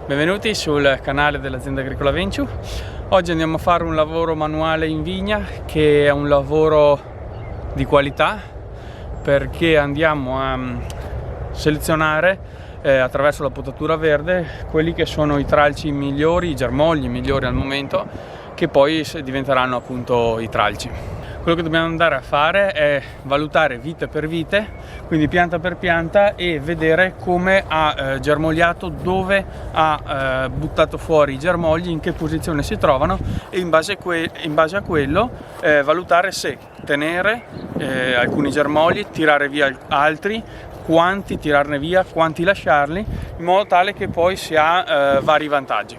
Benvenuti sul canale dell'azienda agricola Venture. Oggi andiamo a fare un lavoro manuale in vigna che è un lavoro di qualità, perché andiamo a selezionare attraverso la potatura verde quelli che sono i tralci migliori, i germogli migliori al momento, che poi diventeranno appunto i tralci. Quello che dobbiamo andare a fare è valutare vite per vite, quindi pianta per pianta, e vedere come ha germogliato, dove ha buttato fuori i germogli, in che posizione si trovano, e in base a quello valutare se tenere alcuni germogli, tirare via altri, quanti tirarne via, quanti lasciarli, in modo tale che poi si ha vari vantaggi.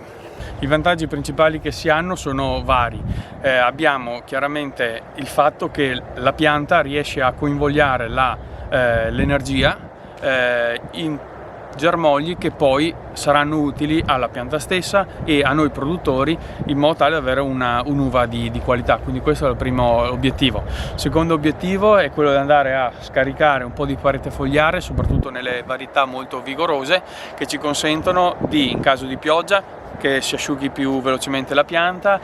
I vantaggi principali che si hanno sono vari. Abbiamo chiaramente il fatto che la pianta riesce a convogliare l'energia in germogli che poi saranno utili alla pianta stessa e a noi produttori, in modo tale da avere un'uva di qualità. Quindi questo è il primo obiettivo. Il secondo obiettivo è quello di andare a scaricare un po' di parete fogliare, soprattutto nelle varietà molto vigorose, che ci consentono di, in caso di pioggia, che si asciughi più velocemente la pianta,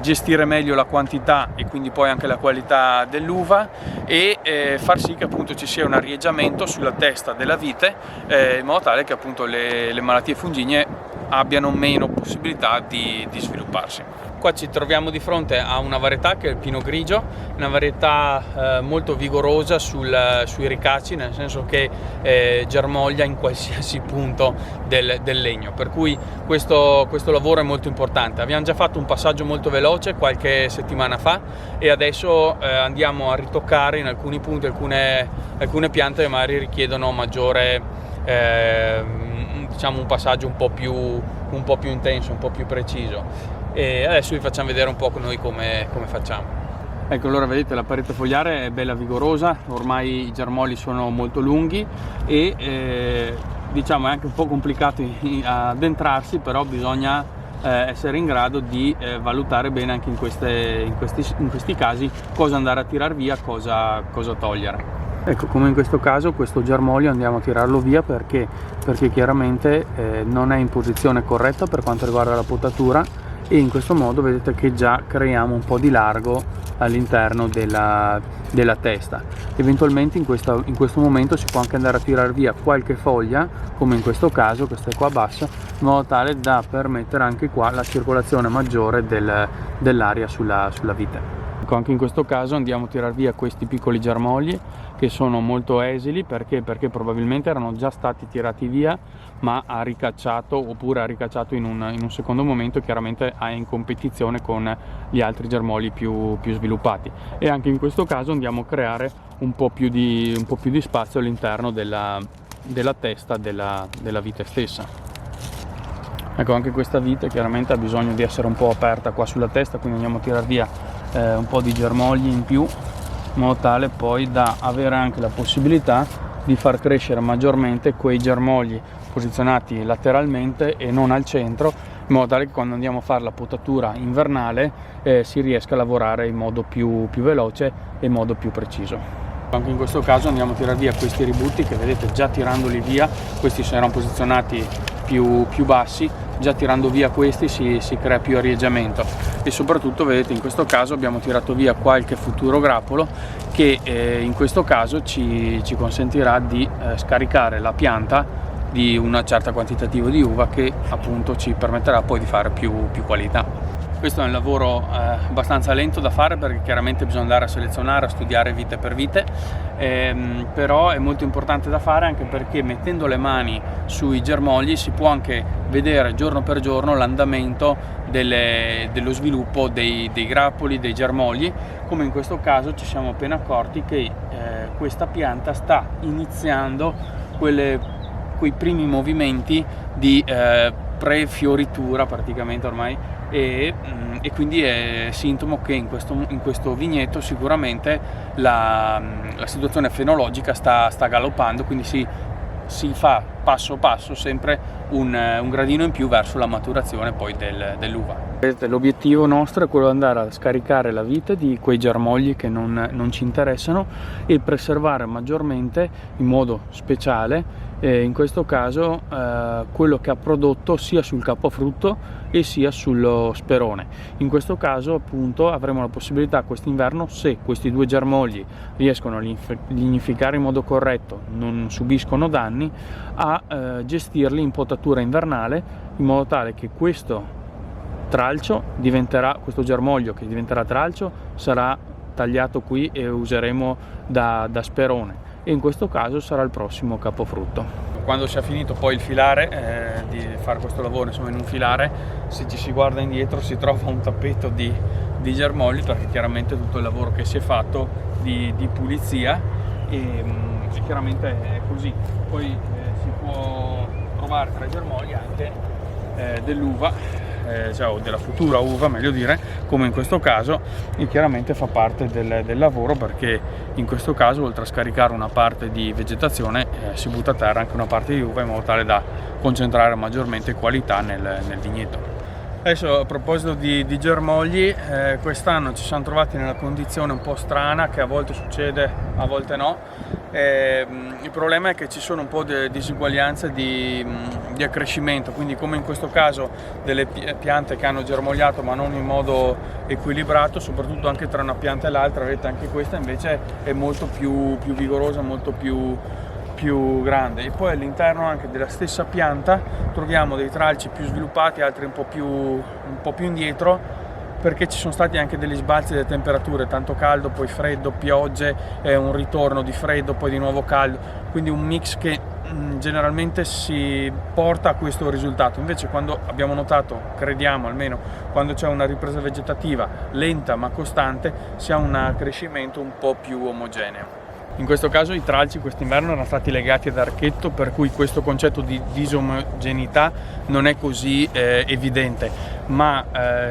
gestire meglio la quantità e quindi poi anche la qualità dell'uva, e far sì che appunto ci sia un arieggiamento sulla testa della vite, in modo tale che appunto le malattie fungigne abbiano meno possibilità di svilupparsi. Qua ci troviamo di fronte a una varietà che è il Pinot Grigio, una varietà molto vigorosa sui ricacci, nel senso che germoglia in qualsiasi punto del legno, per cui questo lavoro è molto importante. Abbiamo già fatto un passaggio molto veloce qualche settimana fa, e adesso andiamo a ritoccare in alcuni punti alcune piante che magari richiedono maggiore, diciamo, un passaggio un po' più intenso, un po' più preciso, e adesso vi facciamo vedere un po' noi come facciamo. Ecco, allora vedete, la parete fogliare è bella vigorosa, ormai i germogli sono molto lunghi e diciamo è anche un po' complicato ad entrarsi, però bisogna essere in grado di valutare bene anche in questi casi cosa andare a tirar via, cosa togliere. Ecco, come in questo caso, questo germoglio andiamo a tirarlo via perché chiaramente non è in posizione corretta per quanto riguarda la potatura, e in questo modo vedete che già creiamo un po' di largo all'interno della testa. Eventualmente in questo momento si può anche andare a tirar via qualche foglia, come in questo caso, questa è qua bassa, in modo tale da permettere anche qua la circolazione maggiore dell'aria sulla vite. Ecco, anche in questo caso andiamo a tirar via questi piccoli germogli che sono molto esili, perché probabilmente erano già stati tirati via, ma ha ricacciato, oppure ha ricacciato in un secondo momento, chiaramente è in competizione con gli altri germogli più sviluppati. E anche in questo caso andiamo a creare un po' più di spazio all'interno della testa della vite stessa. Ecco, anche questa vite chiaramente ha bisogno di essere un po' aperta qua sulla testa, quindi andiamo a tirar via un po' di germogli in più, in modo tale poi da avere anche la possibilità di far crescere maggiormente quei germogli posizionati lateralmente e non al centro, in modo tale che quando andiamo a fare la potatura invernale si riesca a lavorare in modo più veloce e in modo più preciso. Anche in questo caso andiamo a tirare via questi ributti che vedete, già tirandoli via, questi erano posizionati più bassi, già tirando via questi si crea più arieggiamento, e soprattutto vedete in questo caso abbiamo tirato via qualche futuro grappolo che in questo caso ci consentirà di scaricare la pianta di una certa quantitativo di uva, che appunto ci permetterà poi di fare più qualità. Questo è un lavoro abbastanza lento da fare, perché chiaramente bisogna andare a selezionare, a studiare vite per vite, però è molto importante da fare, anche perché mettendo le mani sui germogli si può anche vedere giorno per giorno l'andamento dello sviluppo dei grappoli, dei germogli, come in questo caso ci siamo appena accorti che questa pianta sta iniziando quei primi movimenti di pre-fioritura praticamente ormai, e quindi è sintomo che in questo vigneto sicuramente la situazione fenologica sta galoppando, quindi si fa passo passo sempre un gradino in più verso la maturazione poi dell'uva. L'obiettivo nostro è quello di andare a scaricare la vite di quei germogli che non ci interessano, e preservare maggiormente in modo speciale in questo caso quello che ha prodotto sia sul capofrutto e sia sullo sperone. In questo caso appunto avremo la possibilità quest'inverno, se questi due germogli riescono a lignificare in modo corretto, non subiscono danni, a gestirli in potatura invernale, in modo tale che questo germoglio che diventerà tralcio sarà tagliato qui e useremo da sperone, e in questo caso sarà il prossimo capofrutto. Quando si è finito poi il filare, di fare questo lavoro insomma in un filare, se ci si guarda indietro si trova un tappeto di germogli, perché chiaramente tutto il lavoro che si è fatto di pulizia, e chiaramente è così. Poi si può trovare tra i germogli anche dell'uva, o della futura uva meglio dire, come in questo caso, e chiaramente fa parte del lavoro, perché in questo caso oltre a scaricare una parte di vegetazione si butta a terra anche una parte di uva, in modo tale da concentrare maggiormente qualità nel vigneto. Adesso, a proposito di germogli, quest'anno ci siamo trovati nella condizione un po' strana, che a volte succede, a volte no. Il problema è che ci sono un po' di disuguaglianze di accrescimento, quindi come in questo caso delle piante che hanno germogliato ma non in modo equilibrato, soprattutto anche tra una pianta e l'altra. Vedete, anche questa invece è molto più vigorosa, molto più grande, e poi all'interno anche della stessa pianta troviamo dei tralci più sviluppati, altri un po' più indietro, perché ci sono stati anche degli sbalzi delle temperature, tanto caldo, poi freddo, piogge, un ritorno di freddo, poi di nuovo caldo, quindi un mix che generalmente si porta a questo risultato. Invece quando abbiamo notato, crediamo almeno, quando c'è una ripresa vegetativa lenta ma costante, si ha un crescimento un po' più omogeneo. In questo caso i tralci quest'inverno erano stati legati ad archetto, per cui questo concetto di disomogeneità non è così evidente, ma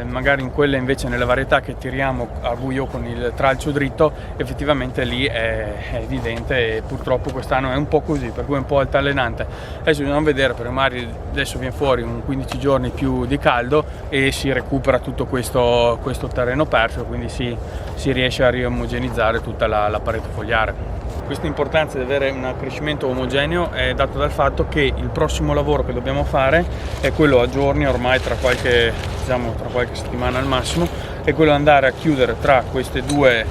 magari in quelle invece, nelle varietà che tiriamo a buio con il tralcio dritto, effettivamente lì è evidente, e purtroppo quest'anno è un po' così, per cui è un po' altalenante. Adesso bisogna vedere, perché magari adesso viene fuori un 15 giorni più di caldo e si recupera tutto questo terreno perso, quindi si riesce a riomogenizzare tutta la parete fogliare. Questa importanza di avere un crescimento omogeneo è data dal fatto che il prossimo lavoro che dobbiamo fare è quello a giorni, ormai tra qualche settimana al massimo, è quello di andare a chiudere tra questi due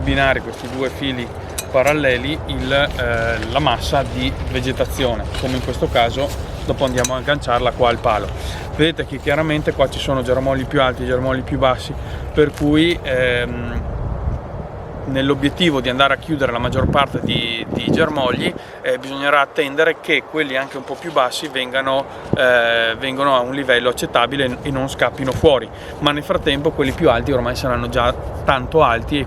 binari, questi due fili paralleli, la massa di vegetazione, come in questo caso. Dopo andiamo a agganciarla qua al palo. Vedete che chiaramente qua ci sono germogli più alti e germogli più bassi, per cui nell'obiettivo di andare a chiudere la maggior parte di germogli bisognerà attendere che quelli anche un po' più bassi vengano a un livello accettabile e non scappino fuori, ma nel frattempo quelli più alti ormai saranno già tanto alti e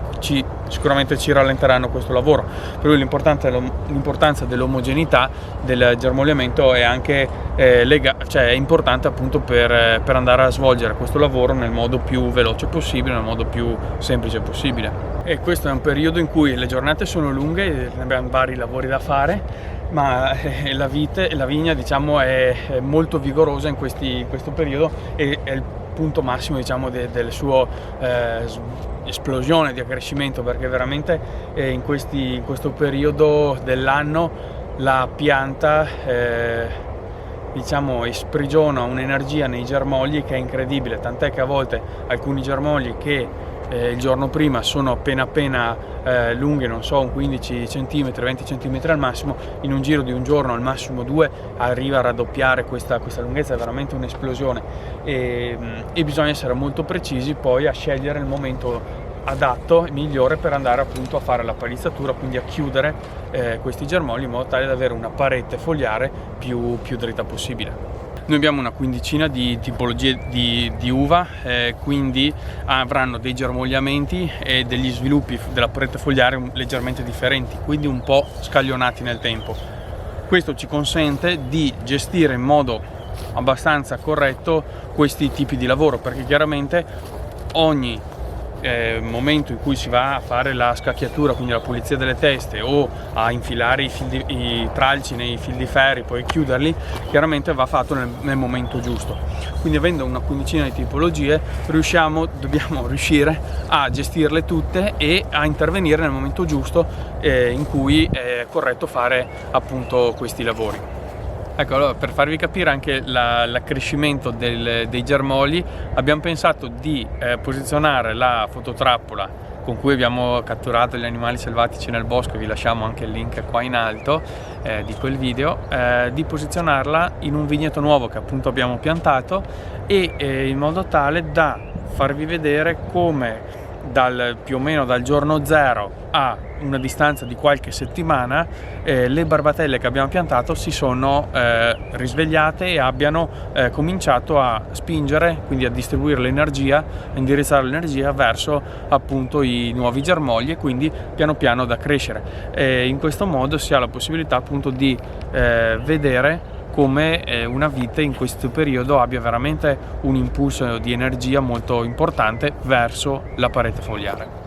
sicuramente ci rallenteranno questo lavoro. Per cui l'importanza dell'omogeneità del germogliamento è anche è importante appunto per andare a svolgere questo lavoro nel modo più veloce possibile, nel modo più semplice possibile. E questo è un periodo in cui le giornate sono lunghe, abbiamo vari lavori da fare, ma la vigna è molto vigorosa in questo periodo, e è il punto massimo del suo esplosione di accrescimento, perché veramente in questo periodo dell'anno la pianta sprigiona un'energia nei germogli che è incredibile, tant'è che a volte alcuni germogli che il giorno prima sono appena lunghi, non so, un 15 cm, 20 cm al massimo, in un giro di un giorno, al massimo 2, arriva a raddoppiare questa lunghezza. È veramente un'esplosione, e bisogna essere molto precisi poi a scegliere il momento adatto e migliore per andare appunto a fare la palizzatura, quindi a chiudere questi germogli, in modo tale da avere una parete fogliare più dritta possibile. Noi abbiamo una quindicina di tipologie di uva, quindi avranno dei germogliamenti e degli sviluppi della parete fogliare leggermente differenti, quindi un po' scaglionati nel tempo. Questo ci consente di gestire in modo abbastanza corretto questi tipi di lavoro, perché chiaramente ogni momento in cui si va a fare la scacchiatura, quindi la pulizia delle teste, o a infilare i tralci nei fil di ferri, poi chiuderli, chiaramente va fatto nel momento giusto. Quindi avendo una quindicina di tipologie dobbiamo riuscire a gestirle tutte e a intervenire nel momento giusto in cui è corretto fare appunto questi lavori. Ecco, allora, per farvi capire anche l'accrescimento dei germogli, abbiamo pensato di posizionare la fototrappola con cui abbiamo catturato gli animali selvatici nel bosco, vi lasciamo anche il link qua in alto di quel video, di posizionarla in un vigneto nuovo che appunto abbiamo piantato, e in modo tale da farvi vedere come più o meno dal giorno 0 a una distanza di qualche settimana le barbatelle che abbiamo piantato si sono risvegliate e abbiano cominciato a spingere, quindi a distribuire l'energia, a indirizzare l'energia verso appunto i nuovi germogli, e quindi piano piano da crescere. In questo modo si ha la possibilità appunto di vedere come una vite in questo periodo abbia veramente un impulso di energia molto importante verso la parete fogliare.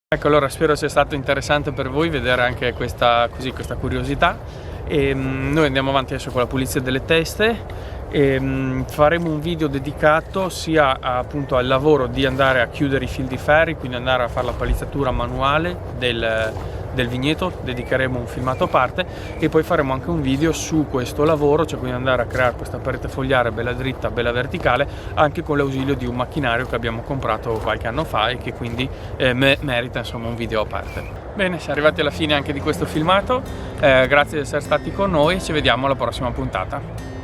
Ecco, allora spero sia stato interessante per voi vedere anche questa curiosità, e noi andiamo avanti adesso con la pulizia delle teste, e faremo un video dedicato sia appunto al lavoro di andare a chiudere i fil di ferri, quindi andare a fare la palizzatura manuale del vigneto, dedicheremo un filmato a parte, e poi faremo anche un video su questo lavoro, cioè quindi andare a creare questa parete fogliare bella dritta, bella verticale, anche con l'ausilio di un macchinario che abbiamo comprato qualche anno fa e che quindi merita insomma un video a parte. Bene, siamo arrivati alla fine anche di questo filmato, grazie di essere stati con noi, ci vediamo alla prossima puntata.